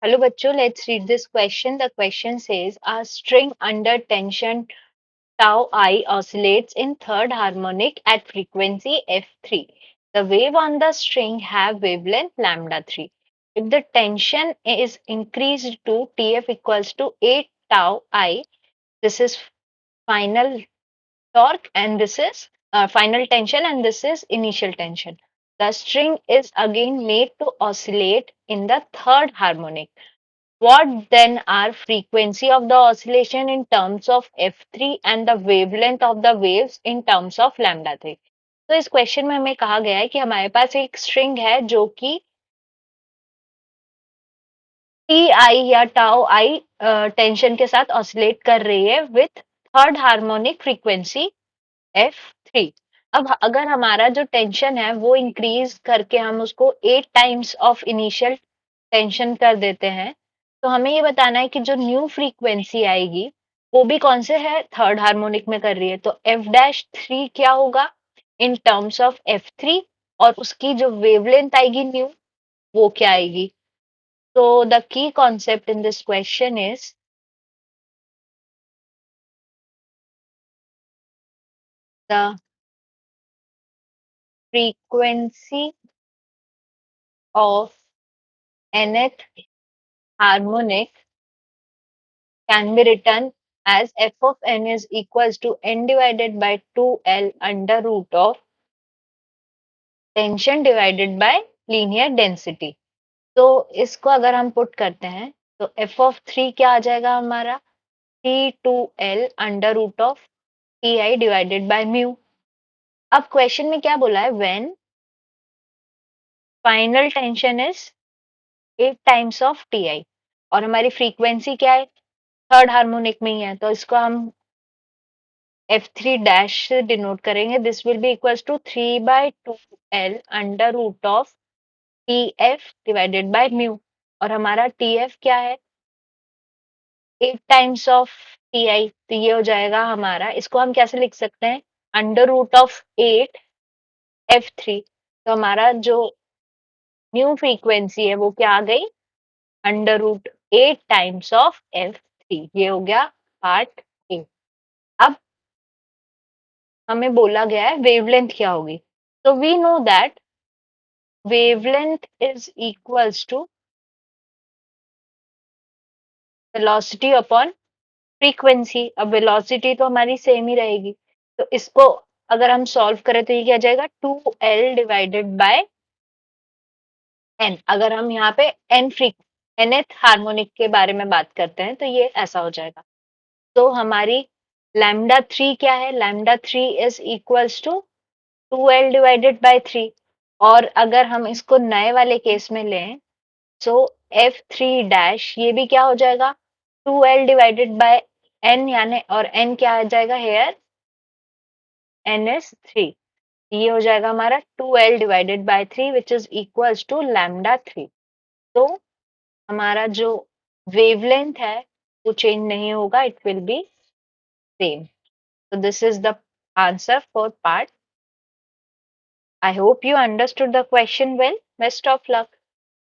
Hello bachcho, let's read this question. The question says a string under tension tau I oscillates in third harmonic at frequency f3. The wave on the string have wavelength lambda 3. If the tension is increased to Tf equals to 8 tau I, this is final torque and this is final tension and this is initial tension. The string is again made to oscillate in the third harmonic. What then are frequency of the oscillation in terms of f3 and the wavelength of the waves in terms of lambda 3? तो इस question में हमें कहा गया है कि हमारे पास एक स्ट्रिंग है जो कि टी आई या टाउ आई टेंशन के साथ ऑसिलेट कर रही है with third harmonic frequency f3। अब अगर हमारा जो टेंशन है वो इंक्रीज करके हम उसको 8 टाइम्स ऑफ इनिशियल टेंशन कर देते हैं, तो हमें ये बताना है कि जो न्यू फ्रीक्वेंसी आएगी वो भी कौन से है, थर्ड हार्मोनिक में कर रही है, तो एफ डैश थ्री क्या होगा in terms of F three, और उसकी जो वेवलेंथ आएगी न्यू वो क्या आएगी। तो the key concept in this question is the frequency of nth harmonic can be written as f of n is equals to n divided by 2l under root of tension divided by linear density. तो इसको अगर हम put करते हैं तो F of three क्या आ जाएगा हमारा, T two L under root of T I divided by mu. अब क्वेश्चन में क्या बोला है, when final tension is 8 times of T I और हमारी फ्रीक्वेंसी क्या है, थर्ड हार्मोनिक में ही है, तो इसको हम एफ थ्री डैश से डिनोट करेंगे। This will be equals to 3/2 L under root of T F divided by mu, और हमारा टी एफ क्या है, 8 टाइम्स ऑफ टी आई, तो ये हो जाएगा हमारा, इसको हम कैसे लिख सकते हैं, अंडर रूट ऑफ 8 f3। तो हमारा जो न्यू फ्रीक्वेंसी है वो क्या आ गई, under root 8 times of f3। ये हो गया पार्ट ए। अब हमें बोला गया है वेवलेंथ क्या होगी, तो we know that wavelength is equals to velocity upon frequency. अब वेलोसिटी तो हमारी सेम ही रहेगी, तो इसको अगर हम सॉल्व करें तो ये क्या जाएगा, 2l डिवाइडेड बाय n। अगर हम यहाँ पे nth हार्मोनिक के बारे में बात करते हैं तो ये ऐसा हो जाएगा। तो हमारी लैम्डा थ्री क्या है, lambda three is equals to 2l divided by three. और अगर हम इसको नए वाले केस में लें सो एफ थ्री डैश ये भी क्या हो जाएगा, 2l डिवाइडेड बाय n, यानी और n क्या आ जाएगा हेयर, n इज थ्री। ये हो जाएगा हमारा 2l divided by three which is equals to lambda three. तो हमारा जो वेवलेंथ है वो चेंज नहीं होगा, it will be same. So this is the answer for part. I hope you understood the question well. Best of luck.